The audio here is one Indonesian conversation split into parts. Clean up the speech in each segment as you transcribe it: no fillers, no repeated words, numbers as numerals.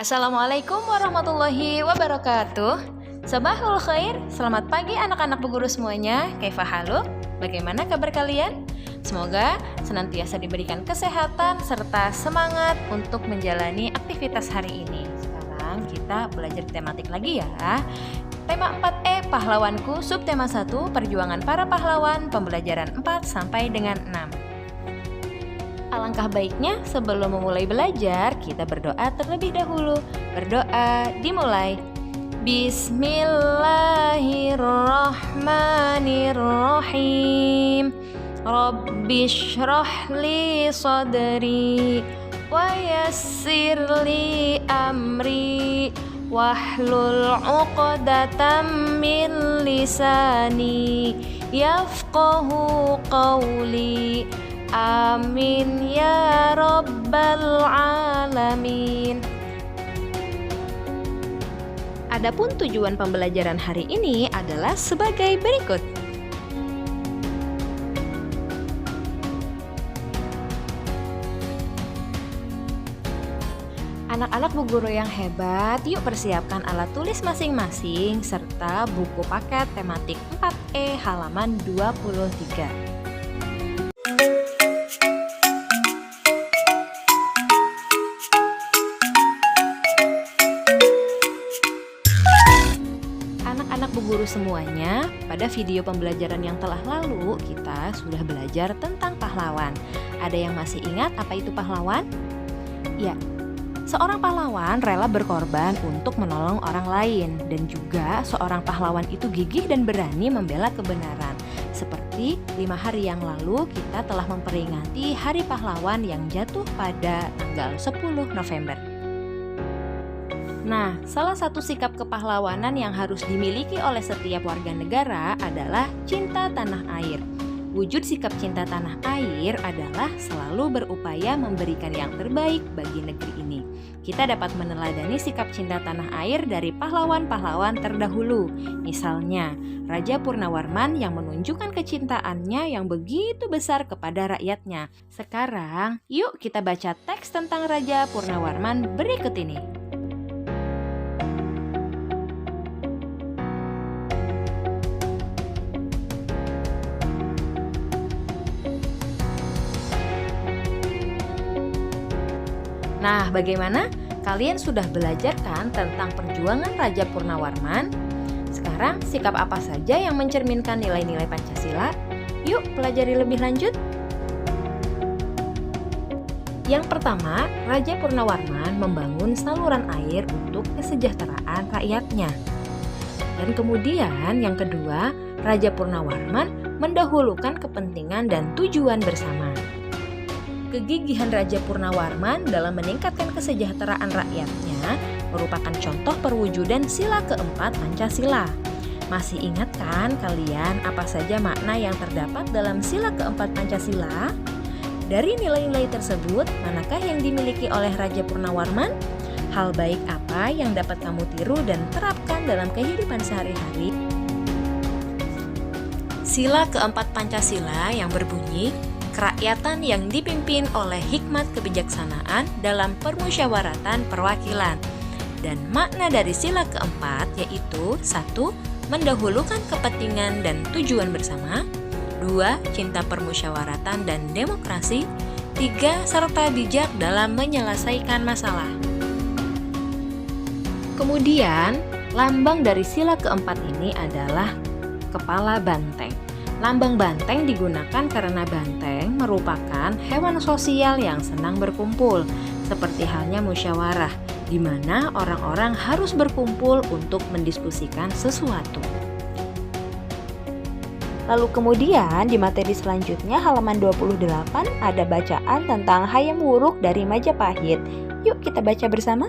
Assalamualaikum warahmatullahi wabarakatuh. Sabahul khair, selamat pagi anak-anak Bu Guru semuanya. Kaifa haluk? Bagaimana kabar kalian? Semoga senantiasa diberikan kesehatan serta semangat untuk menjalani aktivitas hari ini. Sekarang kita belajar tematik lagi ya. Tema 4E Pahlawanku, subtema 1 Perjuangan para pahlawan, pembelajaran 4 sampai dengan 6. Alangkah baiknya sebelum memulai belajar, kita berdoa terlebih dahulu. Berdoa dimulai. Bismillahirrahmanirrahim. Rabbishrah li sadri wa yassir li amri wahlul 'uqdatam min lisani yafqahu qawli. Amin ya rabbal alamin. Adapun tujuan pembelajaran hari ini adalah sebagai berikut. Anak-anak Bu Guru yang hebat, yuk persiapkan alat tulis masing-masing serta buku paket tematik 4E halaman 23. Anak-anak Bu Guru semuanya, pada video pembelajaran yang telah lalu kita sudah belajar tentang pahlawan. Ada yang masih ingat apa itu pahlawan? Ya, seorang pahlawan rela berkorban untuk menolong orang lain, dan juga seorang pahlawan itu gigih dan berani membela kebenaran. Seperti 5 hari yang lalu kita telah memperingati Hari Pahlawan yang jatuh pada tanggal 10 November. Nah, salah satu sikap kepahlawanan yang harus dimiliki oleh setiap warga negara adalah cinta tanah air. Wujud sikap cinta tanah air adalah selalu berupaya memberikan yang terbaik bagi negeri ini. Kita dapat meneladani sikap cinta tanah air dari pahlawan-pahlawan terdahulu. Misalnya, Raja Purnawarman yang menunjukkan kecintaannya yang begitu besar kepada rakyatnya. Sekarang, yuk kita baca teks tentang Raja Purnawarman berikut ini. Nah, bagaimana? Kalian sudah belajar kan tentang perjuangan Raja Purnawarman? Sekarang, sikap apa saja yang mencerminkan nilai-nilai Pancasila? Yuk, pelajari lebih lanjut. Yang pertama, Raja Purnawarman membangun saluran air untuk kesejahteraan rakyatnya. Dan kemudian, yang kedua, Raja Purnawarman mendahulukan kepentingan dan tujuan bersama. Kegigihan Raja Purnawarman dalam meningkatkan kesejahteraan rakyatnya merupakan contoh perwujudan sila keempat Pancasila. Masih ingat kan kalian apa saja makna yang terdapat dalam sila keempat Pancasila? Dari nilai-nilai tersebut, manakah yang dimiliki oleh Raja Purnawarman? Hal baik apa yang dapat kamu tiru dan terapkan dalam kehidupan sehari-hari? Sila keempat Pancasila yang berbunyi, kerakyatan yang dipimpin oleh hikmat kebijaksanaan dalam permusyawaratan perwakilan. Dan makna dari sila keempat yaitu 1. Mendahulukan kepentingan dan tujuan bersama. 2. Cinta permusyawaratan dan demokrasi. 3. Serta bijak dalam menyelesaikan masalah. Kemudian, lambang dari sila keempat ini adalah kepala banteng. Lambang banteng digunakan karena banteng merupakan hewan sosial yang senang berkumpul, seperti halnya musyawarah, di mana orang-orang harus berkumpul untuk mendiskusikan sesuatu. Lalu kemudian di materi selanjutnya halaman 28 ada bacaan tentang Hayam Wuruk dari Majapahit. Yuk kita baca bersama.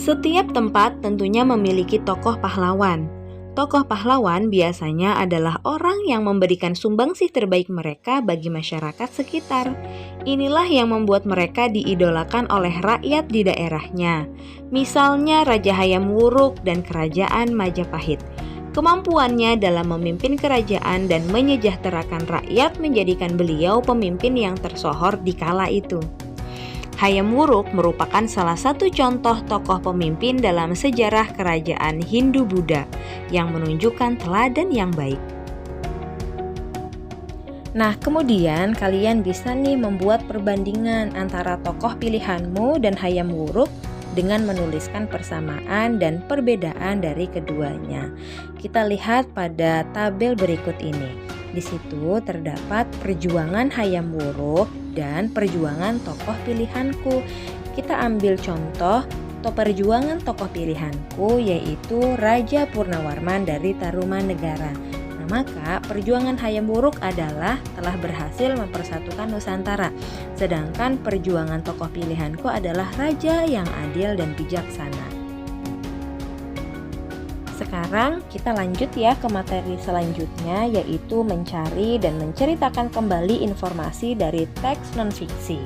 Setiap tempat tentunya memiliki tokoh pahlawan. tokoh pahlawan biasanya adalah orang yang memberikan sumbangsih terbaik mereka bagi masyarakat sekitar. Inilah yang membuat mereka diidolakan oleh rakyat di daerahnya. Misalnya Raja Hayam Wuruk dan Kerajaan Majapahit. Kemampuannya dalam memimpin kerajaan dan menyejahterakan rakyat menjadikan beliau pemimpin yang tersohor di kala itu. Hayam Wuruk merupakan salah satu contoh tokoh pemimpin dalam sejarah kerajaan Hindu-Buddha yang menunjukkan teladan yang baik. Nah, kemudian kalian bisa nih membuat perbandingan antara tokoh pilihanmu dan Hayam Wuruk dengan menuliskan persamaan dan perbedaan dari keduanya. Kita lihat pada tabel berikut ini. Di situ terdapat perjuangan Hayam Wuruk dan perjuangan tokoh pilihanku. Kita ambil contoh perjuangan tokoh pilihanku yaitu Raja Purnawarman dari Tarumanegara. Nah, maka perjuangan Hayam Wuruk adalah telah berhasil mempersatukan Nusantara. Sedangkan perjuangan tokoh pilihanku adalah raja yang adil dan bijaksana. Sekarang kita lanjut ya ke materi selanjutnya, yaitu mencari dan menceritakan kembali informasi dari teks non-fiksi.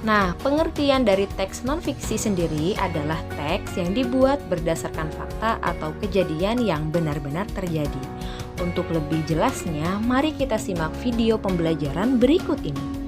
Nah, pengertian dari teks non-fiksi sendiri adalah teks yang dibuat berdasarkan fakta atau kejadian yang benar-benar terjadi. Untuk lebih jelasnya, mari kita simak video pembelajaran berikut ini.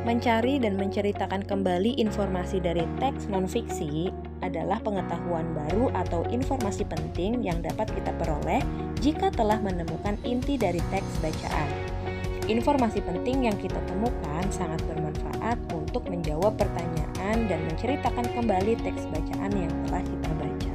Mencari dan menceritakan kembali informasi dari teks non-fiksi adalah pengetahuan baru atau informasi penting yang dapat kita peroleh jika telah menemukan inti dari teks bacaan. Informasi penting yang kita temukan sangat bermanfaat untuk menjawab pertanyaan dan menceritakan kembali teks bacaan yang telah kita baca.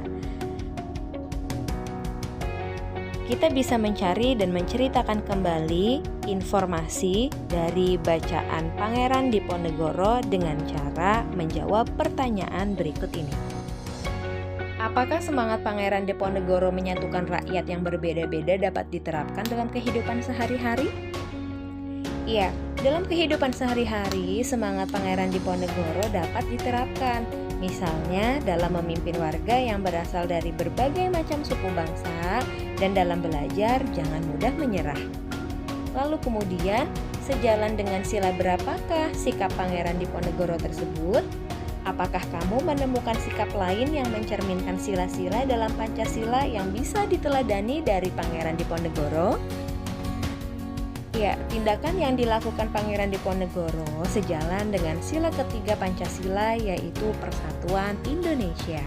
Kita bisa mencari dan menceritakan kembali informasi dari bacaan Pangeran Diponegoro dengan cara menjawab pertanyaan berikut ini. Apakah semangat Pangeran Diponegoro menyatukan rakyat yang berbeda-beda dapat diterapkan dalam kehidupan sehari-hari? Iya, dalam kehidupan sehari-hari semangat Pangeran Diponegoro dapat diterapkan. Misalnya dalam memimpin warga yang berasal dari berbagai macam suku bangsa dan dalam belajar jangan mudah menyerah. Lalu kemudian, sejalan dengan sila berapakah sikap Pangeran Diponegoro tersebut? Apakah kamu menemukan sikap lain yang mencerminkan sila-sila dalam Pancasila yang bisa diteladani dari Pangeran Diponegoro? Ya, tindakan yang dilakukan Pangeran Diponegoro sejalan dengan sila ketiga Pancasila yaitu Persatuan Indonesia.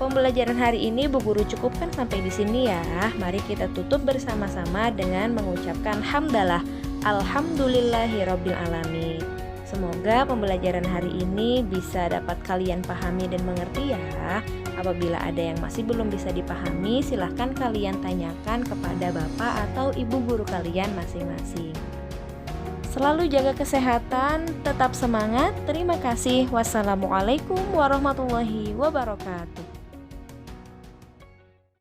Pembelajaran hari ini Bu Guru cukupkan sampai di sini ya. Mari kita tutup bersama-sama dengan mengucapkan hamdalah alhamdulillahirabbil alamin. Semoga pembelajaran hari ini bisa dapat kalian pahami dan mengerti ya. Apabila ada yang masih belum bisa dipahami, silahkan kalian tanyakan kepada bapak atau ibu guru kalian masing-masing. Selalu jaga kesehatan, tetap semangat. Terima kasih. Wassalamualaikum warahmatullahi wabarakatuh.